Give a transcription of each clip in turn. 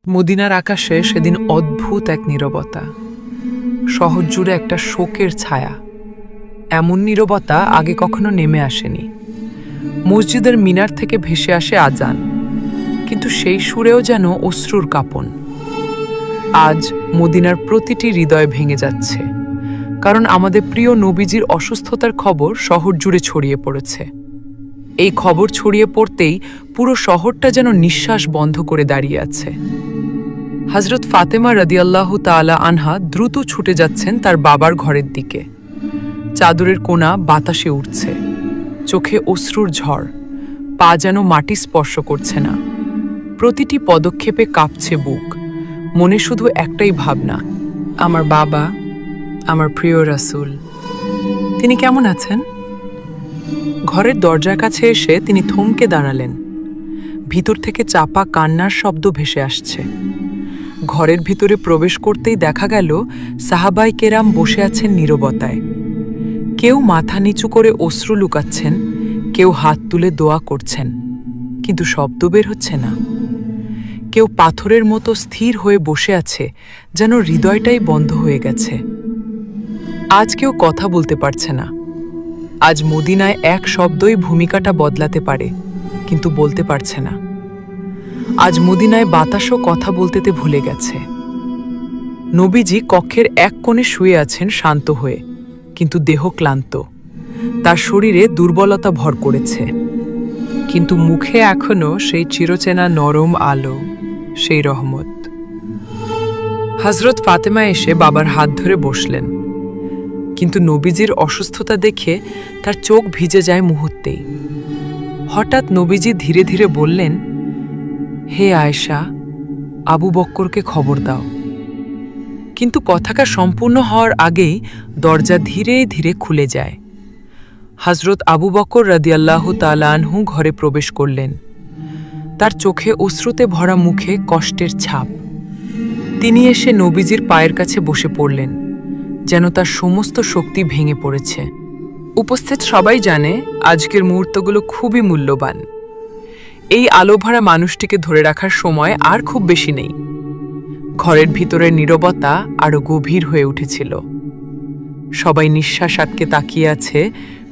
মদিনার আকাশে সেদিন অদ্ভুত এক নীরবতা। শহর জুড়ে একটা শোকের ছায়া। এমন নীরবতা আগে কখনো নেমে আসেনি। মসজিদের মিনার থেকে ভেসে আসে আজান, কিন্তু সেই সুরেও যেন অশ্রুর কাঁপন। আজ মদিনার প্রতিটি হৃদয় ভেঙে যাচ্ছে, কারণ আমাদের প্রিয় নবীজির অসুস্থতার খবর শহর জুড়ে ছড়িয়ে পড়েছে। এই খবর ছড়িয়ে পড়তেই পুরো শহরটা যেন নিঃশ্বাস বন্ধ করে দাঁড়িয়ে আছে। হযরত ফাতেমা রাদিয়াল্লাহু তাআলা আনহা দ্রুত ছুটে যাচ্ছেন তার বাবার ঘরের দিকে। চাদরের কোনা বাতাসে উঠছে, চোখে অশ্রুর ঝড়, পা যেন মাটি স্পর্শ করছে না। প্রতিটি পদক্ষেপে কাঁপছে বুক, মনে শুধু একটাই ভাবনা, আমার বাবা, আমার প্রিয় রাসূল, তিনি কেমন আছেন? ঘরের দরজার কাছে এসে তিনি থমকে দাঁড়ালেন। ভিতর থেকে চাপা কান্নার শব্দ ভেসে আসছে। ঘরের ভিতরে প্রবেশ করতেই দেখা গেল সাহাবায়ে কেরাম বসে আছেন নীরবতায়। কেউ মাথা নিচু করে অশ্রু লুকাচ্ছেন, কেউ হাত তুলে দোয়া করছেন, কিন্তু শব্দ বের হচ্ছে না। কেউ পাথরের মতো স্থির হয়ে বসে আছে, যেন হৃদয়টাই বন্ধ হয়ে গেছে। আজ কেউ কথা বলতে পারছে না। আজ মদিনায় এক শব্দই ভূমিকাটা বদলাতে পারে, কিন্তু বলতে পারছে না। আজ মদিনায় বাতাসও কথা বলতে ভুলে গেছে। নবীজি কক্ষের এক কোণে শুয়ে আছেন শান্ত হয়ে, কিন্তু দেহ ক্লান্ত। তার শরীরে দুর্বলতা ভর করেছে, কিন্তু মুখে এখনো সেই চিরচেনা নরম আলো, সেই রহমত। হযরত ফাতেমা এসে বাবার হাত ধরে বসলেন, কিন্তু নবীজির অসুস্থতা দেখে তার চোখ ভিজে যায় মুহূর্তেই। হঠাৎ নবীজি ধীরে ধীরে বললেন, হে আয়েশা, আবু বক্করকে খবর দাও। কিন্তু কথাটা সম্পূর্ণ হওয়ার আগেই দরজা ধীরে ধীরে খুলে যায়। হযরত আবু বকর রাদিয়াল্লাহু তাআলা আনহু ঘরে প্রবেশ করলেন। তার চোখে অশ্রুতে ভরা মুখে কষ্টের ছাপ। তিনি এসে নবীজির পায়ের কাছে বসে পড়লেন, যেন তার সমস্ত শক্তি ভেঙে পড়েছে। উপস্থিত সবাই জানে আজকের মুহূর্তগুলো খুবই মূল্যবান। এই আলোভরা মানুষটিকে ধরে রাখার সময় আর খুব বেশি নেই। ঘরের ভিতরের নীরবতা আরো গভীর হয়ে উঠেছিল। সবাই নিঃশ্বাস আটকে তাকিয়ে আছে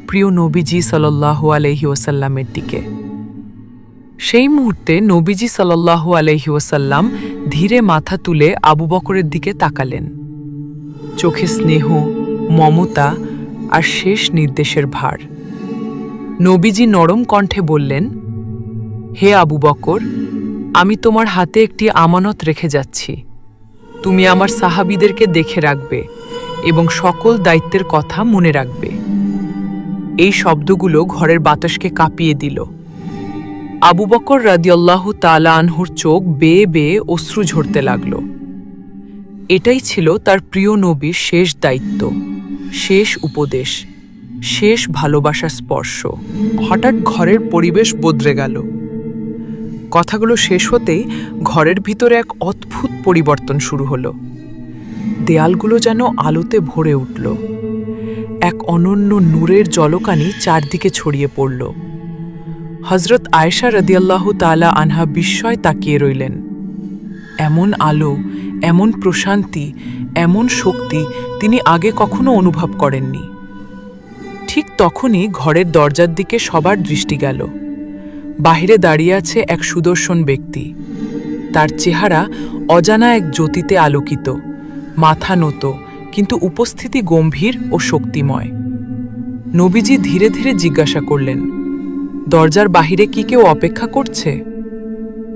প্রিয় নবীজি সাল্লাল্লাহু আলাইহি ওয়াসাল্লামের দিকে। সেই মুহূর্তে নবীজি সাল্লাল্লাহু আলাইহি ওয়াসাল্লাম ধীরে মাথা তুলে আবু বকরের দিকে তাকালেন। চোখে স্নেহ, মমতা আর শেষ নির্দেশের ভার। নবীজি নরম কণ্ঠে বললেন, হে আবু বকর, আমি তোমার হাতে একটি আমানত রেখে যাচ্ছি। তুমি আমার সাহাবীদেরকে দেখে রাখবে এবং সকল দায়িত্বের কথা মনে রাখবে। এই শব্দগুলো ঘরের বাতাসকে কাঁপিয়ে দিল। আবু বকর রাদিয়াল্লাহু তাআলা আনহুর চোখ বেয়ে বেয়ে অশ্রু ঝরতে লাগল। এটাই ছিল তার প্রিয় নবীর শেষ দায়িত্ব, শেষ উপদেশ, শেষ ভালোবাসার স্পর্শ। হঠাৎ ঘরের পরিবেশ বদলে গেল। কথাগুলো শেষ হতেই ঘরের ভিতরে এক অদ্ভুত পরিবর্তন শুরু হলো। দেয়ালগুলো যেন আলোতে ভরে উঠল। এক অনন্য নূরের জলকানি চারদিকে ছড়িয়ে পড়ল। হযরত আয়েশা রাদিয়াল্লাহু তাআলা আনহা বিস্ময়ে তাকিয়ে রইলেন। এমন আলো, এমন প্রশান্তি, এমন শক্তি তিনি আগে কখনো অনুভব করেননি। ঠিক তখনই ঘরের দরজার দিকে সবার দৃষ্টি গেল। বাহিরে দাঁড়িয়ে আছে এক সুদর্শন ব্যক্তি। তার চেহারা অজানা এক জ্যোতিতে আলোকিত, মাথা নত, কিন্তু উপস্থিতি গম্ভীর ও শক্তিময়। নবীজি ধীরে ধীরে জিজ্ঞাসা করলেন, দরজার বাহিরে কি কেউ অপেক্ষা করছে?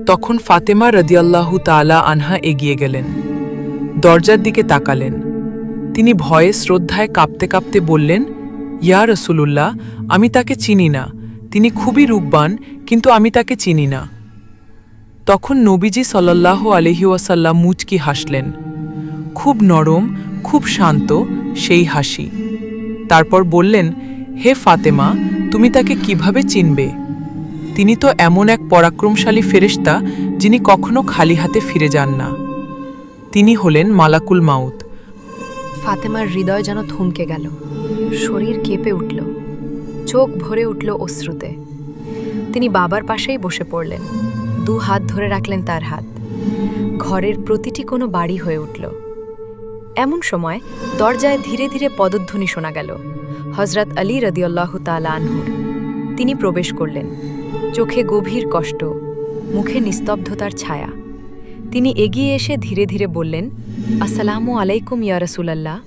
তখন ফাতেমা রাদিয়াল্লাহু তাআলা আনহা এগিয়ে গেলেন, দরজার দিকে তাকালেন। তিনি ভয়ে শ্রদ্ধায় কাঁপতে কাঁপতে বললেন, ইয়া রাসূলুল্লাহ, আমি তাকে চিনি না। তিনি খুবই রূপবান, কিন্তু আমি তাকে চিনি না। তখন নবীজি সাল্লাল্লাহু আলাইহি ওয়াসাল্লাম মুচকি হাসলেন, খুব নরম, খুব শান্ত সেই হাসি। তারপর বললেন, হে ফাতেমা, তুমি তাকে কিভাবে চিনবে? তিনি তো এমন এক পরাক্রমশালী ফেরেশতা যিনি কখনো খালি হাতে ফিরে যান না। তিনি হলেন মালাকুল মাউত। ফাতেমার হৃদয় যেন থমকে গেল, শরীর কেঁপে উঠল, চোখ ভরে উঠল অশ্রুতে। তিনি বাবার পাশেই বসে পড়লেন, দু হাত ধরে রাখলেন তার হাত। ঘরের প্রতিটি কোনো বাড়ি হয়ে উঠল। এমন সময় দরজায় ধীরে ধীরে পদধ্বনি শোনা গেল। হযরত আলী রাদিয়াল্লাহু তাআলা আনহুর। তিনি প্রবেশ করলেন। চোখে গভীর কষ্ট, মুখে নিস্তব্ধতার ছায়া। তিনি এগিয়ে এসে ধীরে ধীরে বললেন, আসসালামু আলাইকুম ইয়া রাসূলাল্লাহ।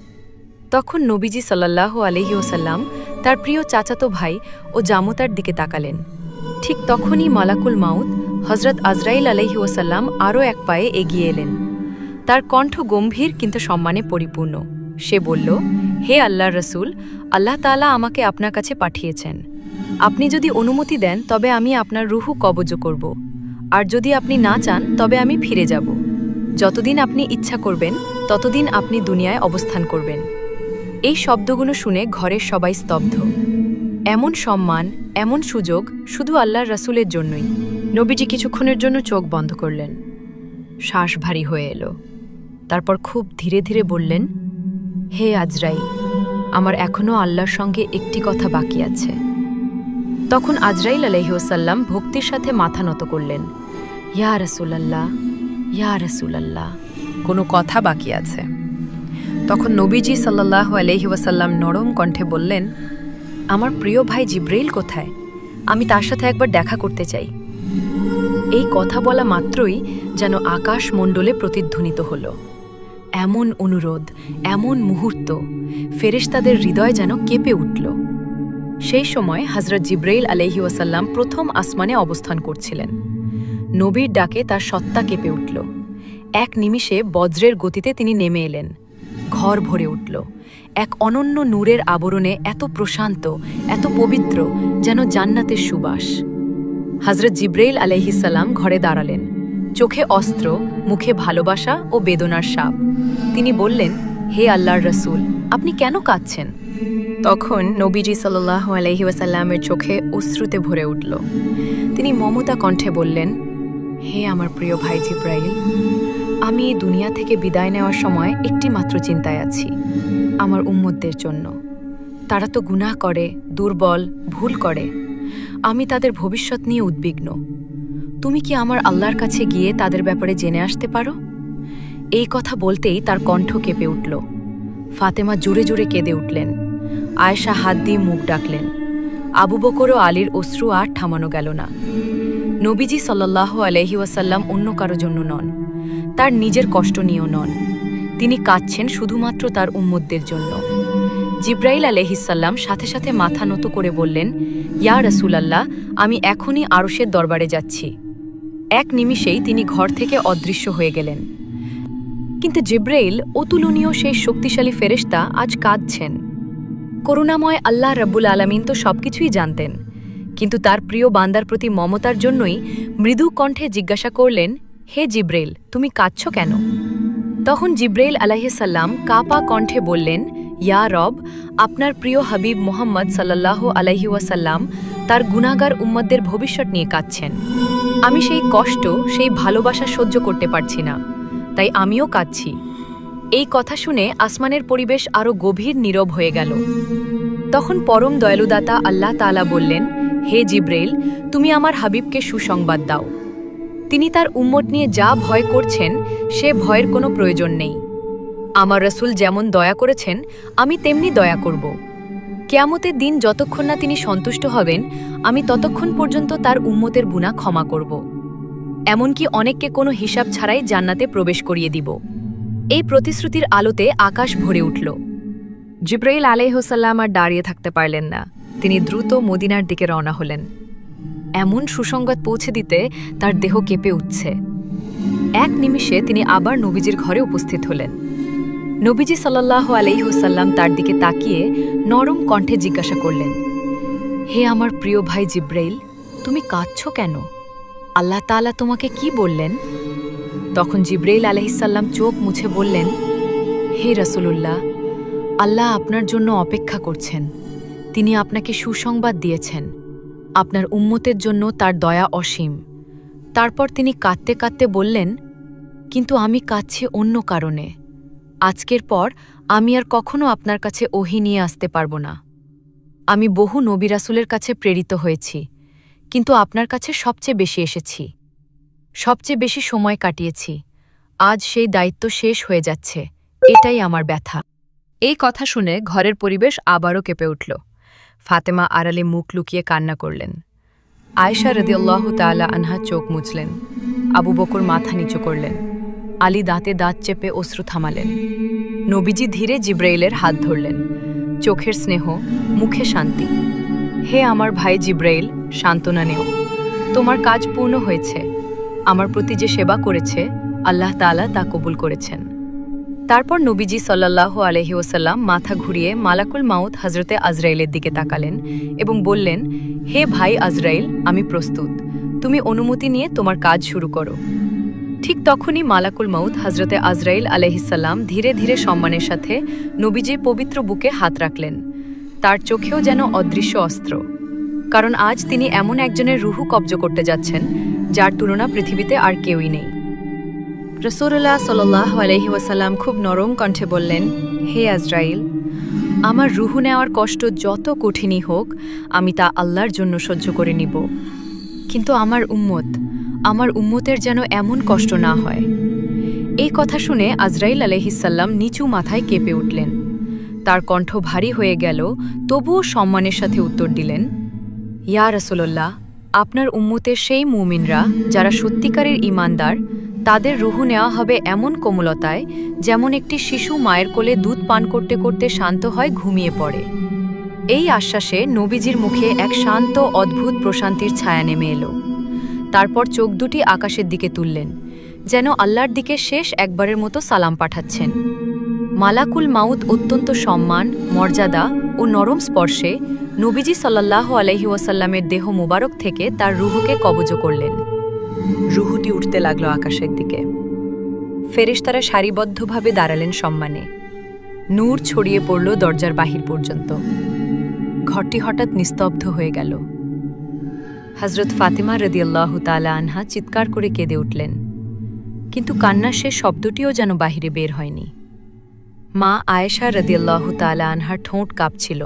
তখন নবীজি সাল্লাল্লাহু আলাইহি ওয়াসাল্লাম তার প্রিয় চাচাতো ভাই ও জামতার দিকে তাকালেন। ঠিক তখনই মালাকুল মাউত হযরত আজরাইল আলাইহি ওয়াসাল্লাম আরও এক পায়ে এগিয়ে এলেন। তার কণ্ঠ গম্ভীর কিন্তু সম্মানে পরিপূর্ণ। সে বলল, হে আল্লাহর রসূল, আল্লাহ তাআলা আমাকে আপনার কাছে পাঠিয়েছেন। আপনি যদি অনুমতি দেন তবে আমি আপনার রুহু কবজ করব, আর যদি আপনি না চান তবে আমি ফিরে যাব। যতদিন আপনি ইচ্ছা করবেন ততদিন আপনি দুনিয়ায় অবস্থান করবেন। এই শব্দগুলো শুনে ঘরের সবাই স্তব্ধ। এমন সম্মান, এমন সুযোগ শুধু আল্লাহর রাসূলের জন্যই। নবীজি কিছুক্ষণের জন্য চোখ বন্ধ করলেন। শ্বাস ভারী হয়ে এলো। তারপর খুব ধীরে ধীরে বললেন, হে আজরাইল, আমার এখনও আল্লাহর সঙ্গে একটি কথা বাকি আছে। তখন আজরাইল আলাইহিস সালাম ভক্তির সাথে মাথা নত করলেন। ইয়া রাসূলুল্লাহ, ইয়া রাসূলুল্লাহ। কোনো কথা বাকি আছে। তখন নবীজি সাল্লাল্লাহু আলাইহি ওয়াসাল্লাম নরম কণ্ঠে বললেন, আমার প্রিয় ভাই জিব্রাইল কোথায়? আমি তার সাথে একবার দেখা করতে চাই। এই কথা বলা মাত্রই যেন আকাশমণ্ডলে প্রতিধ্বনিত হল। এমন অনুরোধ, এমন মুহূর্ত, ফেরেশতাদের হৃদয় যেন কেঁপে উঠল। সেই সময় হযরত জিব্রাইল আলাইহি ওয়াসাল্লাম প্রথম আসমানে অবস্থান করছিলেন। নবীর ডাকে তার সত্তা কেঁপে উঠল। এক নিমিষে বজ্রের গতিতে তিনি নেমে এলেন। ঘর ভরে উঠল এক অনন্য নূরের আবরণে, এত প্রশান্ত, এত পবিত্র, যেন জান্নাতের সুবাস। হযরত জিব্রাইল আলাইহিস সালাম ঘরে দাঁড়ালেন, চোখে অস্ত্র, মুখে ভালোবাসা ও বেদনার ছাপ। তিনি বললেন, হে আল্লাহর রসূল, আপনি কেন কাঁদছেন? তখন নবীজি সাল্লাল্লাহু আলাইহি ওয়াসাল্লামের চোখে অশ্রুতে ভরে উঠল। তিনি মমতা কণ্ঠে বললেন, হে আমার প্রিয় ভাই জিব্রাইল, আমি এই দুনিয়া থেকে বিদায় নেওয়ার সময় একটি মাত্র চিন্তায় আছি, আমার উম্মতদের জন্য। তারা তো গুনাহ করে, দুর্বল, ভুল করে। আমি তাদের ভবিষ্যৎ নিয়ে উদ্বিগ্ন। তুমি কি আমার আল্লাহর কাছে গিয়ে তাদের ব্যাপারে জেনে আসতে পারো? এই কথা বলতেই তার কণ্ঠ কেঁপে উঠল। ফাতেমা জোরে জোরে কেঁদে উঠলেন। আয়েশা হাত দিয়ে মুখ ডাকলেন। আবু বকর ও আলীর অশ্রু আর থামানো গেল না। নবীজি সাল্লাল্লাহু আলাইহি ওয়াসাল্লাম অন্য কারো জন্য নন, তার নিজের কষ্ট নিয়েও নন। তিনি কাঁদছেন শুধুমাত্র তার উম্মতদের জন্য। জিব্রাইল আলাইহিস সালাম সাথে সাথে মাথা নত করে বললেন, ইয়া রাসূলাল্লাহ, আমি এখনই আরশের দরবারে যাচ্ছি। এক নিমিষেই তিনি ঘর থেকে অদৃশ্য হয়ে গেলেন। কিন্তু জিব্রাইল, অতুলনীয় সেই শক্তিশালী ফেরেশতা, আজ কাঁদছেন। করুণাময় আল্লাহ রাব্বুল আলামিন তো সবকিছুই জানতেন, কিন্তু তার প্রিয় বান্দার প্রতি মমতার জন্যই মৃদু কণ্ঠে জিজ্ঞাসা করলেন, হে জিব্রাইল, তুমি কাঁদছ কেন? তখন জিব্রাইল আলাইহিস সালাম কাপা কণ্ঠে বললেন, ইয়া রব, আপনার প্রিয় হাবিব মুহাম্মদ সাল্লাল্লাহু আলাইহি ওয়াসাল্লাম তার গুনাহগার উম্মতদের ভবিষ্যৎ নিয়ে কাঁদছেন। আমি সেই কষ্ট, সেই ভালোবাসা সহ্য করতে পারছি না, তাই আমিও কাঁদছি। এই কথা শুনে আসমানের পরিবেশ আরও গভীর নীরব হয়ে গেল। তখন পরম দয়ালুদাতা আল্লাহ তাআলা বললেন, হে জিব্রাইল, তুমি আমার হাবিবকে সুসংবাদ দাও। তিনি তার উম্মত নিয়ে যা ভয় করছেন সে ভয়ের কোনো প্রয়োজন নেই। আমার রাসূল যেমন দয়া করেছেন আমি তেমনি দয়া করব। কিয়ামতের দিন যতক্ষণ না তিনি সন্তুষ্ট হবেন আমি ততক্ষণ পর্যন্ত তার উম্মতের গুনাহ ক্ষমা করব। এমনকি অনেককে কোনো হিসাব ছাড়াই জান্নাতে প্রবেশ করিয়ে দিব। এই প্রতিশ্রুতির আলোতে আকাশ ভরে উঠল। জিব্রাইল আলাইহিস সালাম আর দাঁড়িয়ে থাকতে পারলেন না। তিনি দ্রুত মদিনার দিকে রওনা হলেন। এমন সুসংবাদ পৌঁছে দিতে তার দেহ কেঁপে উঠছে। এক নিমিষে তিনি আবার নবীজির ঘরে উপস্থিত হলেন। নবীজি সাল্লাল্লাহু আলাইহি ওয়াসাল্লাম তার দিকে তাকিয়ে নরম কণ্ঠে জিজ্ঞাসা করলেন, হে আমার প্রিয় ভাই জিব্রাইল, তুমি কাঁদছ কেন? আল্লাহ তাআলা তোমাকে কি বললেন? তখন জিব্রাইল আলাইহিস সালাম চোখ মুছে বললেন, হে রাসূলুল্লাহ, আল্লাহ আপনার জন্য অপেক্ষা করছেন। তিনি আপনাকে সুসংবাদ দিয়েছেন। আপনার উম্মতের জন্য তার দয়া অসীম। তারপর তিনি কাঁদতে কাঁদতে বললেন, কিন্তু আমি কাঁদছি অন্য কারণে। আজকের পর আমি আর কখনো আপনার কাছে ওহী নিয়ে আসতে পারব না। আমি বহু নবী রাসূলের কাছে প্রেরিত হয়েছি, কিন্তু আপনার কাছে সবচেয়ে বেশি এসেছি, সবচেয়ে বেশি সময় কাটিয়েছি। আজ সেই দায়িত্ব শেষ হয়ে যাচ্ছে, এটাই আমার ব্যথা। এই কথা শুনে ঘরের পরিবেশ আবারও কেঁপে উঠল। ফাতেমা আড়ালে মুখ লুকিয়ে কান্না করলেন। আয়েশা রাদিয়াল্লাহু তাআলা আনহা চোখ মুছলেন। আবু বকর মাথা নিচু করলেন। আলী দাঁতে দাঁত চেপে অশ্রু থামালেন। নবীজি ধীরে জিব্রাইলের হাত ধরলেন। চোখের স্নেহ, মুখে শান্তি। হে আমার ভাই জিব্রাইল, সান্ত্বনা নেও। তোমার কাজ পূর্ণ হয়েছে। আমার প্রতি যে সেবা করেছে, আল্লাহ তাআলা তা কবুল করেছেন। তারপর নবীজি সাল্লাল্লাহু আলাইহি ওয়াসাল্লাম মাথা ঘুরিয়ে মালাকুল মাউত হযরতে আজরাইলের দিকে তাকালেন এবং বললেন, হে ভাই আজরাইল, আমি প্রস্তুত। তুমি অনুমতি নিয়ে তোমার কাজ শুরু করো। ঠিক তখনই মালাকুল মাউত হযরতে আজরাইল আলাইহিসসালাম ধীরে ধীরে সম্মানের সাথে নবীজির পবিত্র বুকে হাত রাখলেন। তার চোখেও যেন অদৃশ্য অস্ত্র, কারণ আজ তিনি এমন একজনের রুহু কব্জ করতে যাচ্ছেন যার তুলনা পৃথিবীতে আর কেউই নেই। রাসূলুল্লাহ সাল্লাল্লাহু আলাইহি ওয়াসাল্লাম খুব নরম কণ্ঠে বললেন, হে আজরাইল, আমার রুহু নেওয়ার কষ্ট যত কঠিনই হোক, আমি তা আল্লাহর জন্য সহ্য করে নিব। কিন্তু আমার উম্মতের যেন এমন কষ্ট না হয়। এই কথা শুনে আজরাইল আলাইহিসসালাম নিচু মাথায় কেঁপে উঠলেন। তার কণ্ঠ ভারী হয়ে গেল, তবুও সম্মানের সাথে উত্তর দিলেন, ইয়া রাসূলুল্লাহ, আপনার উম্মতের সেই মুমিনরা যারা সত্যিকারের ঈমানদার, তাদের রুহু নেওয়া হবে এমন কোমলতায় যেমন একটি শিশু মায়ের কোলে দুধ পান করতে করতে শান্ত হয়, ঘুমিয়ে পড়ে। এই আশ্বাসে নবীজির মুখে এক শান্ত অদ্ভুত প্রশান্তির ছায়া নেমে এলো। তারপর চোখ দুটি আকাশের দিকে তুললেন, যেন আল্লাহর দিকে শেষ একবারের মতো সালাম পাঠাচ্ছেন। মালাকুল মাউত অত্যন্ত সম্মান, মর্যাদা ও নরম স্পর্শে নবীজি সাল্লাল্লাহু আলাইহি ওয়াসাল্লামের দেহ মোবারক থেকে তার রুহুকে কবজ করলেন। রুহুটি উঠতে লাগলো আকাশের দিকে। ফেরেশতারা সারিবদ্ধভাবে দাঁড়ালেন সম্মানে। নূর ছড়িয়ে পড়ল দরজার বাহির পর্যন্ত। ঘরটি হঠাৎ নিস্তব্ধ হয়ে গেল। হযরত ফাতিমা রাদিয়াল্লাহু তাআলা আনহা চিৎকার করে কেঁদে উঠলেন, কিন্তু কান্নার সে শব্দটিও যেন বাহিরে বের হয়নি। মা আয়েশা রাদিয়াল্লাহু তাআলা আনহার ঠোঁট কাঁপছিল,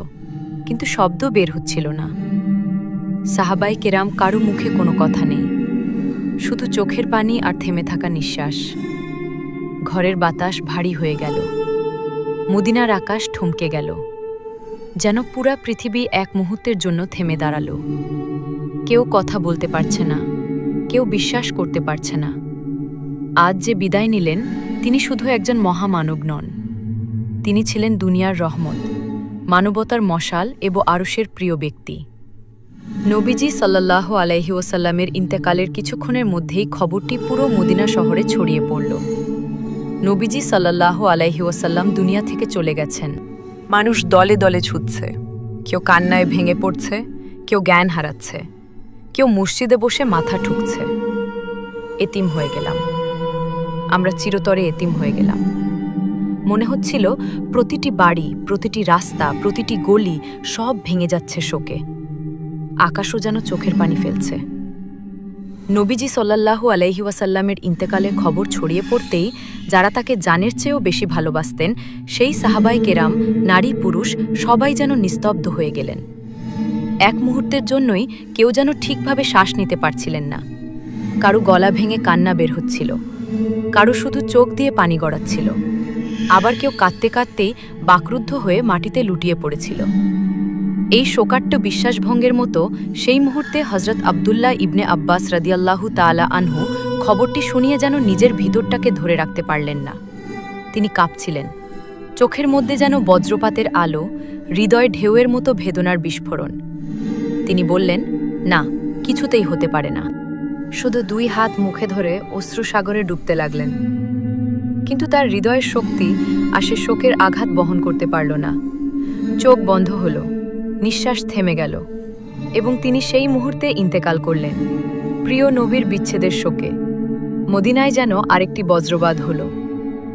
কিন্তু শব্দ বের হচ্ছিল না। সাহাবায়ে কেরাম কারো মুখে কোনো কথা নেই, শুধু চোখের পানি আর থেমে থাকা নিঃশ্বাস। ঘরের বাতাস ভারী হয়ে গেল। মদিনার আকাশ থমকে গেল, যেন পুরা পৃথিবী এক মুহূর্তের জন্য থেমে দাঁড়ালো। কেউ কথা বলতে পারছে না, কেউ বিশ্বাস করতে পারছে না। আজ যে বিদায় নিলেন, তিনি শুধু একজন মহামানব নন, তিনি ছিলেন দুনিয়ার রহমত, মানবতার মশাল এবং আরশের প্রিয় ব্যক্তি। নবীজি সাল্লাল্লাহু আলাইহি ওয়াসাল্লামের ইন্তেকালের কিছুক্ষণের মধ্যেই খবরটি পুরো মদিনা শহরে ছড়িয়ে পড়ল। নবীজি সাল্লাল্লাহু আলাইহি ওয়াসাল্লাম দুনিয়া থেকে চলে গেছেন। মানুষ দলে দলে ছুটছে, কেউ কান্নায় ভেঙে পড়ছে, কেউ জ্ঞান হারাচ্ছে, কেউ মসজিদে বসে মাথা ঠুকছে। এতিম হয়ে গেলাম, আমরা চিরতরে এতিম হয়ে গেলাম। মনে হচ্ছিল প্রতিটি বাড়ি, প্রতিটি রাস্তা, প্রতিটি গলি সব ভেঙে যাচ্ছে শোকে। আকাশও যেন চোখের পানি ফেলছে। নবীজি সাল্লাল্লাহু আলাইহি ওয়াসাল্লামের ইন্তেকালের খবর ছড়িয়ে পড়তেই যারা তাকে জানের চেয়েও বেশি ভালোবাসতেন, সেই সাহাবায়ে কেরাম, নারী পুরুষ সবাই যেন নিস্তব্ধ হয়ে গেলেন। এক মুহূর্তের জন্যই কেউ যেন ঠিকভাবে শ্বাস নিতে পারছিলেন না। কারো গলা ভেঙে কান্না বের হচ্ছিল, কারো শুধু চোখ দিয়ে পানি গড়াচ্ছিল, আবার কেউ কাঁদতে কাঁদতেই বাকরুদ্ধ হয়ে মাটিতে লুটিয়ে পড়েছিল। এই শোকাট্য বিশ্বাসভঙ্গের মতো সেই মুহূর্তে হযরত আব্দুল্লাহ ইবনে আব্বাস রাদিয়াল্লাহু তাআলা আনহু খবরটি শুনিয়ে যেন নিজের ভিতরটাকে ধরে রাখতে পারলেন না। তিনি কাঁপছিলেন, চোখের মধ্যে যেন বজ্রপাতের আলো, হৃদয় ঢেউয়ের মতো বেদনার বিস্ফোরণ। তিনি বললেন, না, কিছুতেই হতে পারে না। শুধু দুই হাত মুখে ধরে অশ্রুসাগরে ডুবতে লাগলেন। কিন্তু তার হৃদয়ের শক্তি আর সে শোকের আঘাত বহন করতে পারল না। চোখ বন্ধ হল, নিঃশ্বাস থেমে গেল এবং তিনি সেই মুহূর্তে ইন্তেকাল করলেন, প্রিয় নবীর বিচ্ছেদের শোকে। মদিনায় যেন আরেকটি বজ্রপাত হল।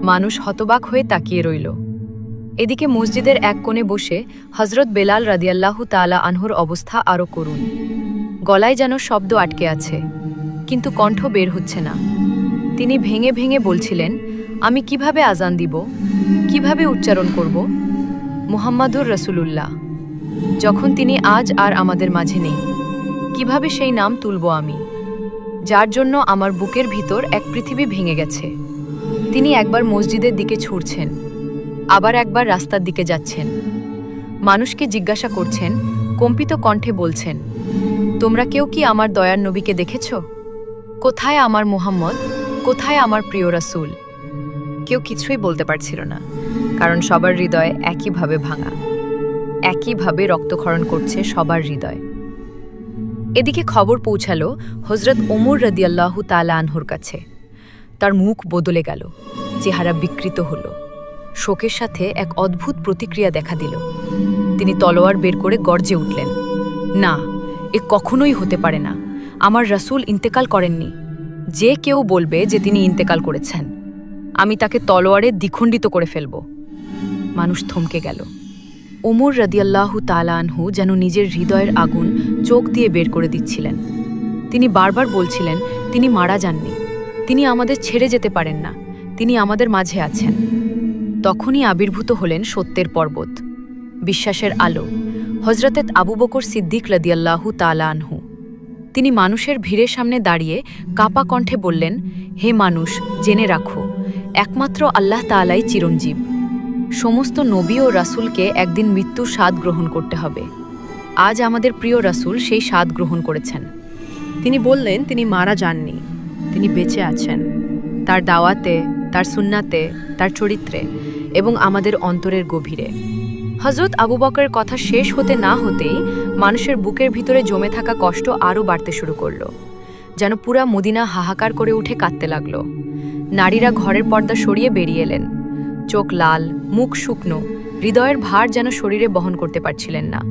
মানুষ হতবাক হয়ে তাকিয়ে রইল। এদিকে মসজিদের এক কোণে বসে হযরত বেলাল রাদিয়াল্লাহু তাআলা আনহুর অবস্থা আরও করুণ। গলায় যেন শব্দ আটকে আছে, কিন্তু কণ্ঠ বের হচ্ছে না। তিনি ভেঙে ভেঙে বলছিলেন, আমি কিভাবে আজান দিব, কিভাবে উচ্চারণ করব? মুহাম্মাদুর রাসূলুল্লাহ, যখন তিনি আজ আর আমাদের মাঝে নেই, কিভাবে সেই নাম তুলব আমি, যার জন্য আমার বুকের ভিতর এক পৃথিবী ভেঙে গেছে। তিনি একবার মসজিদের দিকে ছুটছেন, আবার একবার রাস্তার দিকে যাচ্ছেন। মানুষকে জিজ্ঞাসা করছেন, কম্পিত কণ্ঠে বলছেন, তোমরা কেউ কি আমার দয়ার নবীকে দেখেছ? কোথায় আমার মুহাম্মদ? কোথায় আমার প্রিয় রাসূল? কেউ কিছুই বলতে পারছিল না, কারণ সবার হৃদয় একইভাবে ভাঙা, একইভাবে রক্তক্ষরণ করছে সবার হৃদয়। এদিকে খবর পৌঁছালো হযরত ওমর রাদিয়াল্লাহু তাআলা আনহুর কাছে। তার মুখ বদলে গেল, চেহারা বিকৃত হলো, শোকের সাথে এক অদ্ভুত প্রতিক্রিয়া দেখা দিল। তিনি তলোয়ার বের করে গর্জে উঠলেন, না, এ কখনোই হতে পারে না। আমার রাসূল ইন্তেকাল করেননি। যে কেউ বলবে যে তিনি ইন্তেকাল করেছেন, আমি তাকে তলোয়ারে দ্বিখণ্ডিত করে ফেলব। মানুষ থমকে গেল। ওমর রাদিয়াল্লাহু তাআলা আনহু যেন নিজের হৃদয়ের আগুন চোখ দিয়ে বের করে দিচ্ছিলেন। তিনি বারবার বলছিলেন, তিনি মারা যাননি, তিনি আমাদের ছেড়ে যেতে পারেন না, তিনি আমাদের মাঝে আছেন। তখনই আবির্ভূত হলেন সত্যের পর্বত, বিশ্বাসের আলো, হযরত আবু বকর সিদ্দিক রাদিয়াল্লাহু তাআলা আনহু। তিনি মানুষের ভিড়ের সামনে দাঁড়িয়ে কাপা কণ্ঠে বললেন, হে মানুষ, জেনে রাখো, একমাত্র আল্লাহ তাআলাই চিরঞ্জীব। সমস্ত নবী ও রাসূলকে একদিন মৃত্যুর স্বাদ গ্রহণ করতে হবে। আজ আমাদের প্রিয় রাসূল সেই স্বাদ গ্রহণ করেছেন। তিনি বললেন, তিনি মারা যাননি, তিনি বেঁচে আছেন, তার দাওয়াতে, তার সুন্নাতে, তার চরিত্রে এবং আমাদের অন্তরের গভীরে। হযরত আবু বকরের কথা শেষ হতে না হতেই মানুষের বুকের ভিতরে জমে থাকা কষ্ট আরও বাড়তে শুরু করল, যেন পুরা মদিনা হাহাকার করে উঠে কাঁদতে লাগল। নারীরা ঘরের পর্দা সরিয়ে বেরিয়ে এলেন, চোখ লাল, মুখ শুকনো, হৃদয়ের ভার যেন শরীরে বহন করতে পারছিলেন না।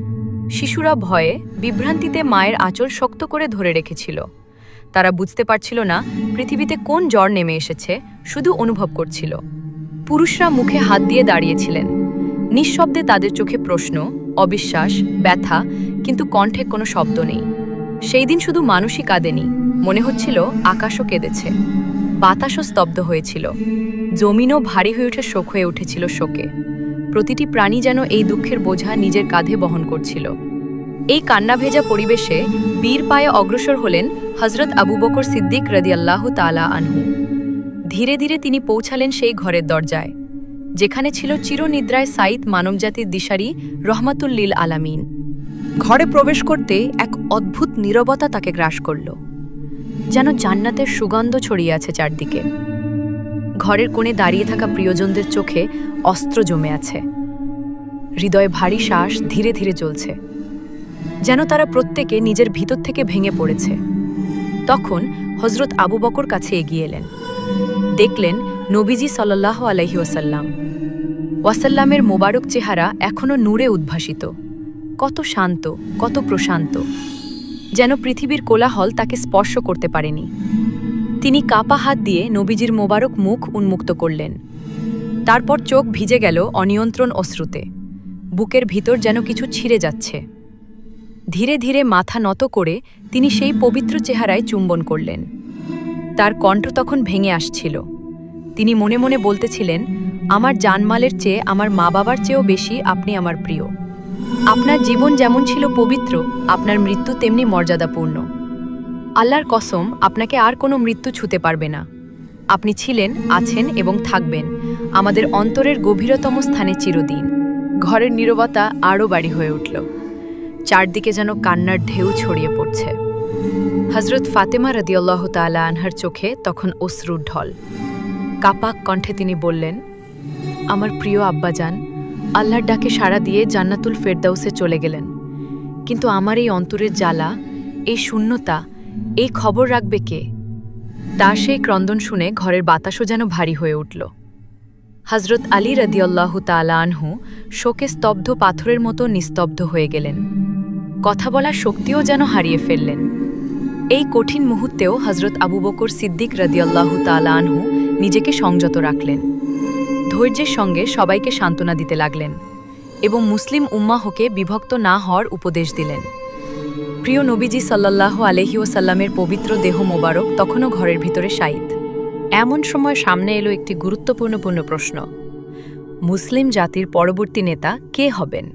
শিশুরা ভয়ে, বিভ্রান্তিতে মায়ের আঁচল শক্ত করে ধরে রেখেছিল। তারা বুঝতে পারছিল না পৃথিবীতে কোন জ্বর নেমে এসেছে, শুধু অনুভব করছিল। পুরুষরা মুখে হাত দিয়ে দাঁড়িয়েছিলেন, নিঃশব্দে তাদের চোখে প্রশ্ন, অবিশ্বাস, ব্যথা, কিন্তু কণ্ঠে কোনো শব্দ নেই। সেই দিন শুধু মানুষই কাঁদেনি, মনে হচ্ছিল আকাশও কেঁদেছে, বাতাসও স্তব্ধ হয়েছিল, জমিনও ভারী হয়ে উঠে শোক হয়ে উঠেছিল শোকে। প্রতিটি প্রাণী যেন এই দুঃখের বোঝা নিজের কাঁধে বহন করছিল। এই কান্না ভেজা পরিবেশে বীর পায়ে অগ্রসর হলেন হযরত আবু বকর সিদ্দিক রাদিয়াল্লাহু তাআলা আনহু। ধীরে ধীরে তিনি পৌঁছালেন সেই ঘরের দরজায়, যেখানে ছিল চিরনিদ্রায় সাইদ মানবজাতির দিশারি রহমাতুল লিল আলামিন। ঘরে প্রবেশ করতে এক অদ্ভুত নীরবতা তাকে গ্রাস করল, যেন জান্নাতের সুগন্ধ ছড়িয়ে আছে চারদিকে। ঘরের কোণে দাঁড়িয়ে থাকা প্রিয়জনদের চোখে অস্ত্র জমে আছে, হৃদয়ে ভারী শ্বাস ধীরে ধীরে চলছে, যেন তারা প্রত্যেকে নিজের ভিতর থেকে ভেঙে পড়েছে। তখন হযরত আবু বকর কাছে এগিয়ে এলেন, দেখলেন নবীজি সাল্লাল্লাহু আলাইহি ওয়াসাল্লামের মোবারক চেহারা এখনও নূরে উদ্ভাসিত, কত শান্ত, কত প্রশান্ত, যেন পৃথিবীর কোলাহল তাকে স্পর্শ করতে পারেনি। তিনি কাপা হাত দিয়ে নবীজির মোবারক মুখ উন্মুক্ত করলেন। তারপর চোখ ভিজে গেল অনিয়ন্ত্রণ অশ্রুতে, বুকের ভিতর যেন কিছু ছিঁড়ে যাচ্ছে। ধীরে ধীরে মাথা নত করে তিনি সেই পবিত্র চেহারায় চুম্বন করলেন। তার কণ্ঠ তখন ভেঙে আসছিল। তিনি মনে মনে বলতেছিলেন, আমার জানমালের চেয়ে, আমার মা বাবার চেয়েও বেশি আপনি আমার প্রিয়। আপনার জীবন যেমন ছিল পবিত্র, আপনার মৃত্যু তেমনি মর্যাদাপূর্ণ। আল্লাহর কসম, আপনাকে আর কোনো মৃত্যু ছুঁতে পারবে না। আপনি ছিলেন, আছেন এবং থাকবেন আমাদের অন্তরের গভীরতম স্থানে চিরদিন। ঘরের নীরবতা আরও বাড়ি হয়ে উঠল, চারদিকে যেন কান্নার ঢেউ ছড়িয়ে পড়ছে। হযরত ফাতেমা রাদিয়াল্লাহু তাআলা আনহার চোখে তখন অশ্রুর ঢল। কাপাক কণ্ঠে তিনি বললেন, আমার প্রিয় আব্বাজান আল্লাহর ডাকে সাড়া দিয়ে জান্নাতুল ফেরদাউসে চলে গেলেন, কিন্তু আমার এই অন্তরের জ্বালা, এই শূন্যতা, এই খবর রাখবে কে? তার সেই ক্রন্দন শুনে ঘরের বাতাসও যেন ভারী হয়ে উঠল। হযরত আলী রাদিয়াল্লাহু তাআলা আনহু শোকে স্তব্ধ পাথরের মতো নিস্তব্ধ হয়ে গেলেন, কথা বলার শক্তিও যেন হারিয়ে ফেললেন। এই কঠিন মুহূর্তেও হযরত আবু বকর সিদ্দিক রাদিয়াল্লাহু তাআলা আনহু নিজেকে সংযত রাখলেন, ধৈর্যের সঙ্গে সবাইকে সান্ত্বনা দিতে লাগলেন এবং মুসলিম উম্মাহকে বিভক্ত না হওয়ার উপদেশ দিলেন। প্রিয় নবীজি সাল্লাল্লাহু আলাইহি ওয়াসাল্লামের পবিত্র দেহ মোবারক তখনও ঘরের ভিতরে শায়িত। এমন সময় সামনে এলো একটি গুরুত্বপূর্ণ প্রশ্ন, মুসলিম জাতির পরবর্তী নেতা কে হবেন?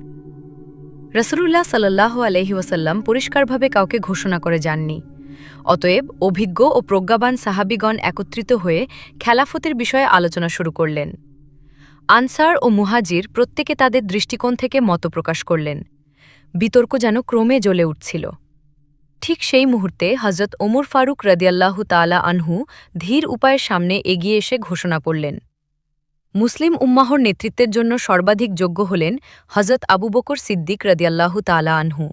রাসূলুল্লাহ সাল্লাল্লাহু আলাইহি ওয়াসাল্লাম পরিষ্কারভাবে কাউকে ঘোষণা করে যাননি, অতএব অভিজ্ঞ ও প্রজ্ঞাবান সাহাবিগণ একত্রিত হয়ে খেলাফতের বিষয়ে আলোচনা শুরু করলেন। আনসার ও মুহাজির প্রত্যেকে তাদের দৃষ্টিকোণ থেকে মত প্রকাশ করলেন। বিতর্ক যেন ক্রমে জ্বলে উঠছিল। ঠিক সেই মুহূর্তে হজরত ওমর ফারুক রাদিয়াল্লাহু তাআলা আনহু ধীর উপায়ের সামনে এগিয়ে এসে ঘোষণা করলেন, মুসলিম উম্মাহর নেতৃত্বের জন্য সর্বাধিক যোগ্য হলেন হজরত আবু বকর সিদ্দিক রাদিয়াল্লাহু তাআলা আনহু।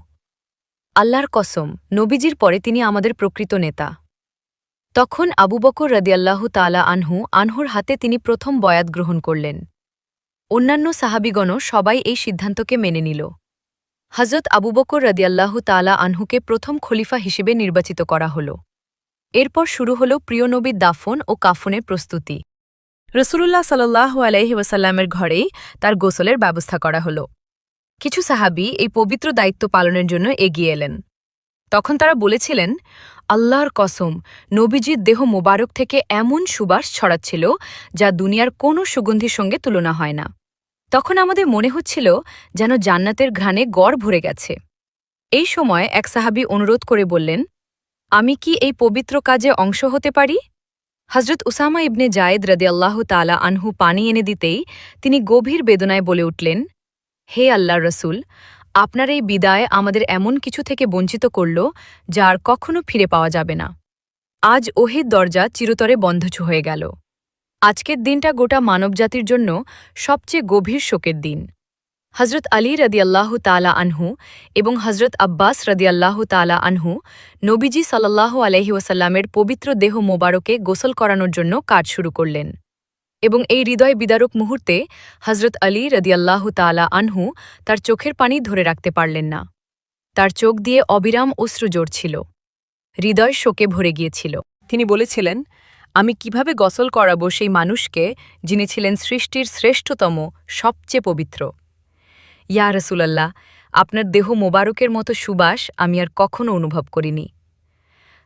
আল্লাহর কসম, নবীজির পরে তিনি আমাদের প্রকৃত নেতা। তখন আবু বকর রাদিয়াল্লাহু তাআলা আনহুর হাতে তিনি প্রথম বয়াত গ্রহণ করলেন। অন্যান্য সাহাবিগণও সবাই এই সিদ্ধান্তকে মেনে নিল। হজরত আবু বকর রাদিয়াল্লাহু তাআলা আনহুকে প্রথম খলিফা হিসেবে নির্বাচিত করা হল। এরপর শুরু হল প্রিয় নবীর দাফন ও কাফনের প্রস্তুতি। রসুলুল্লাহ সাল্লাল্লাহু আলাইহি ওয়াসাল্লামের ঘরেই তার গোসলের ব্যবস্থা করা হল। কিছু সাহাবী এই পবিত্র দায়িত্ব পালনের জন্য এগিয়ে এলেন। তখন তারা বলেছিলেন, আল্লাহর কসম, নবীজির দেহ মোবারক থেকে এমন সুবাস ছড়াচ্ছিল যা দুনিয়ার কোনো সুগন্ধির সঙ্গে তুলনা হয় না। তখন আমাদের মনে হচ্ছিল যেন জান্নাতের ঘ্রাণে গড় ভরে গেছে। এই সময় এক সাহাবী অনুরোধ করে বললেন, আমি কি এই পবিত্র কাজে অংশ হতে পারি? হজরত উসামা ইবনে জায়েদ রাদিয়াল্লাহু তাআলা আনহু পানি এনে দিতেই তিনি গভীর বেদনায় বলে উঠলেন, হে আল্লাহর রসুল, আপনার এই বিদায় আমাদের এমন কিছু থেকে বঞ্চিত করল যা আর কখনো ফিরে পাওয়া যাবে না। আজ ওহিদ দরজা চিরতরে বন্ধ হয়ে গেল। আজকের দিনটা গোটা মানবজাতির জন্য সবচেয়ে গভীর শোকের দিন। হজরত আলী রাদিয়াল্লাহু তাআলা আনহু এবং হজরত আব্বাস রাদিয়াল্লাহু তাআলা আনহু নবীজি সাল্লাল্লাহু আলাইহি ওয়াসাল্লামের পবিত্র দেহ মোবারকে গোসল করানোর জন্য কাজ শুরু করলেন। এবং এই হৃদয় বিদারক মুহূর্তে হজরত আলী রাদিয়াল্লাহু তাআলা আনহু তার চোখের পানি ধরে রাখতে পারলেন না। তার চোখ দিয়ে অবিরাম অশ্রু ঝরছিল। হৃদয় শোকে ভরে গিয়েছিল। তিনি বলেছিলেন, আমি কিভাবে গোসল করাবো সেই মানুষকে যিনি ছিলেন সৃষ্টির শ্রেষ্ঠতম, সবচেয়ে পবিত্র। ইয়া রাসূলুল্লাহ, আপনার দেহ মোবারকের মতো সুবাস আমি আর কখনো অনুভব করিনি।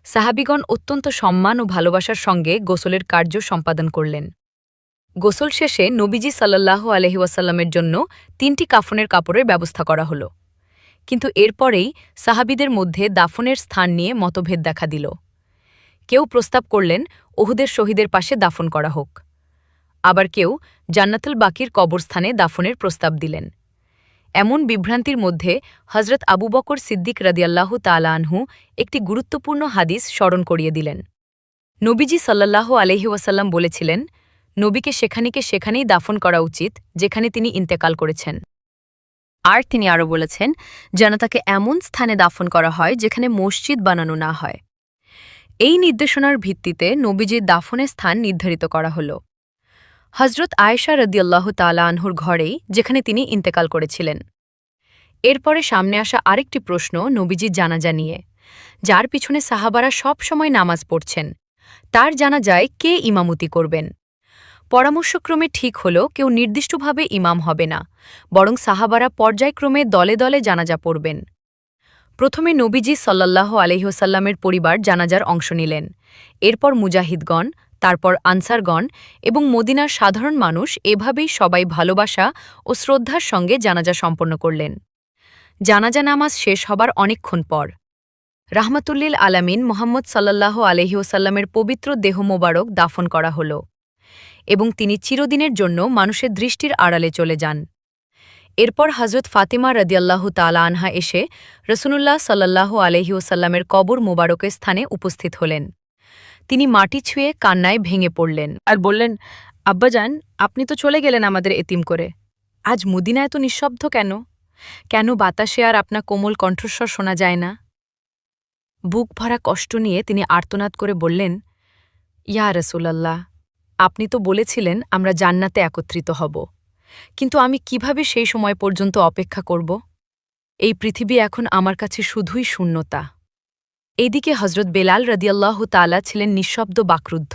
সাহাবিগণ অত্যন্ত সম্মান ও ভালোবাসার সঙ্গে গোসলের কার্য সম্পাদন করলেন। গোসল শেষে নবীজি সাল্লাল্লাহু আলাইহি ওয়াসাল্লামের জন্য 3টি কাফনের কাপড়ের ব্যবস্থা করা হল। কিন্তু এরপরেই সাহাবিদের মধ্যে দাফনের স্থান নিয়ে মতভেদ দেখা দিল। কেউ প্রস্তাব করলেন উহুদের শহীদের পাশে দাফন করা হোক। আবার কেউ জান্নাতুল বাকির কবরস্থানে দাফনের প্রস্তাব দিলেন। এমন বিভ্রান্তির মধ্যে হজরত আবু বকর সিদ্দিক রাদিয়াল্লাহু তাআলা আনহু একটি গুরুত্বপূর্ণ হাদিস স্মরণ করিয়ে দিলেন। নবীজি সাল্লাল্লাহু আলাইহি ওয়াসাল্লাম বলেছিলেন, নবীকে সেখানেই দাফন করা উচিত যেখানে তিনি ইন্তেকাল করেছেন। আর তিনি আরও বলেছেন, যেন তাকে এমন স্থানে দাফন করা হয় যেখানে মসজিদ বানানো না হয়। এই নির্দেশনার ভিত্তিতে নবীজির দাফনের স্থান নির্ধারিত করা হল হজরত আয়েশা রাদিয়াল্লাহু তাআলা আনহুর ঘরেই, যেখানে তিনি ইন্তেকাল করেছিলেন। এরপরে সামনে আসা আরেকটি প্রশ্ন নবীজির জানাজা নিয়ে, যার পিছনে সাহাবারা সব সময় নামাজ পড়ছেন। তার জানাজায় কে ইমামতি করবেন? পরামর্শক্রমে ঠিক হল কেউ নির্দিষ্টভাবে ইমাম হবে না, বরং সাহাবারা পর্যায়ক্রমে দলে দলে জানাজা পড়বেন। প্রথমে নবীজি সাল্লাল্লাহু আলাইহি ওয়াসাল্লামের পরিবার জানাজার অংশ নিলেন। এরপর মুজাহিদগণ, তারপর আনসারগণ এবং মদিনার সাধারণ মানুষ এভাবেই সবাই ভালোবাসা ও শ্রদ্ধার সঙ্গে জানাজা সম্পন্ন করলেন। জানাজা নামাজ শেষ হবার অনেকক্ষণ পর রাহমাতুল্লিল আলামিন মুহাম্মদ সাল্লাল্লাহু আলাইহি ওয়াসাল্লামের পবিত্র দেহ মোবারক দাফন করা হল এবং তিনি চিরদিনের জন্য মানুষের দৃষ্টির আড়ালে চলে যান। এরপর হজরত ফাতিমা রাদিয়াল্লাহু তাআলা আনহা এসে রাসূলুল্লাহ সাল্লাল্লাহু আলাইহি ওয়াসাল্লামের কবর মোবারকের স্থানে উপস্থিত হলেন। তিনি মাটি ছুঁয়ে কান্নায় ভেঙে পড়লেন আর বললেন, আব্বাজান, আপনি তো চলে গেলেন আমাদের এতিম করে। আজ মদিনায় তো নিঃশব্দ কেন? কেন বাতাসে আর আপনার কোমল কণ্ঠস্বর শোনা যায় না? বুক ভরা কষ্ট নিয়ে তিনি আর্তনাদ করে বললেন, ইয়া রাসূলুল্লাহ, আপনি তো বলেছিলেন আমরা জান্নাতে একত্রিত হব, কিন্তু আমি কিভাবে সেই সময় পর্যন্ত অপেক্ষা করব? এই পৃথিবী এখন আমার কাছে শুধুই শূন্যতা। এইদিকে হজরত বেলাল রাদিয়াল্লাহু তাআলা ছিলেন নিঃশব্দ বাকরুদ্ধ।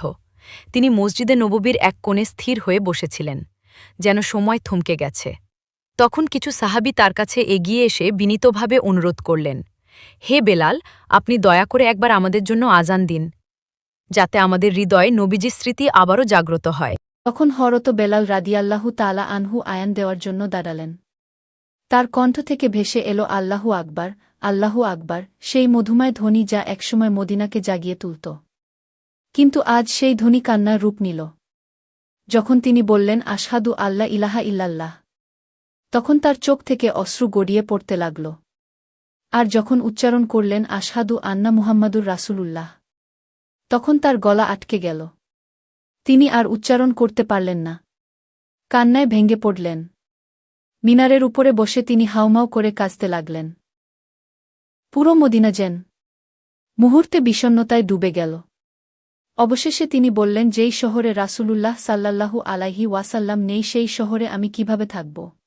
তিনি মসজিদে নববীর এক কোণে স্থির হয়ে বসেছিলেন, যেন সময় থমকে গেছে। তখন কিছু সাহাবী তার কাছে এগিয়ে এসে বিনীতভাবে অনুরোধ করলেন, হে বেলাল, আপনি দয়া করে একবার আমাদের জন্য আজান দিন, যাতে আমাদের হৃদয়ে নবীজির স্মৃতি আবারও জাগ্রত হয়। তখন হরত বেলাল রাদিয়াল্লাহু তাআলা আনহু আয়ান দেওয়ার জন্য দাঁড়ালেন। তার কণ্ঠ থেকে ভেসে এলো আল্লাহু আকবার, আল্লাহু আকবার, সেই মধুময় ধ্বনি যা একসময় মদিনাকে জাগিয়ে তুলত। কিন্তু আজ সেই ধ্বনি কান্নার রূপ নিল। যখন তিনি বললেন আশহাদু আল্লাহ ইলাহা ইল্লাল্লাহ, তখন তার চোখ থেকে অশ্রু গড়িয়ে পড়তে লাগল। আর যখন উচ্চারণ করলেন আশহাদু আন্না মুহাম্মাদুর রাসূলুল্লাহ, তখন তার গলা আটকে গেল। তিনি আর উচ্চারণ করতে পারলেন না। কান্নায় ভেঙে পড়লেন। মিনারের উপরে বসে তিনি হাউমাউ করে কাঁদতে লাগলেন। পুরো মদিনা যেন মুহূর্তে বিষণ্ণতায় ডুবে গেল। অবশেষে তিনি বললেন, যেই শহরে রাসূলুল্লাহ সাল্লাল্লাহু আলাইহি ওয়াসাল্লাম নেই সেই শহরে আমি কিভাবে থাকব।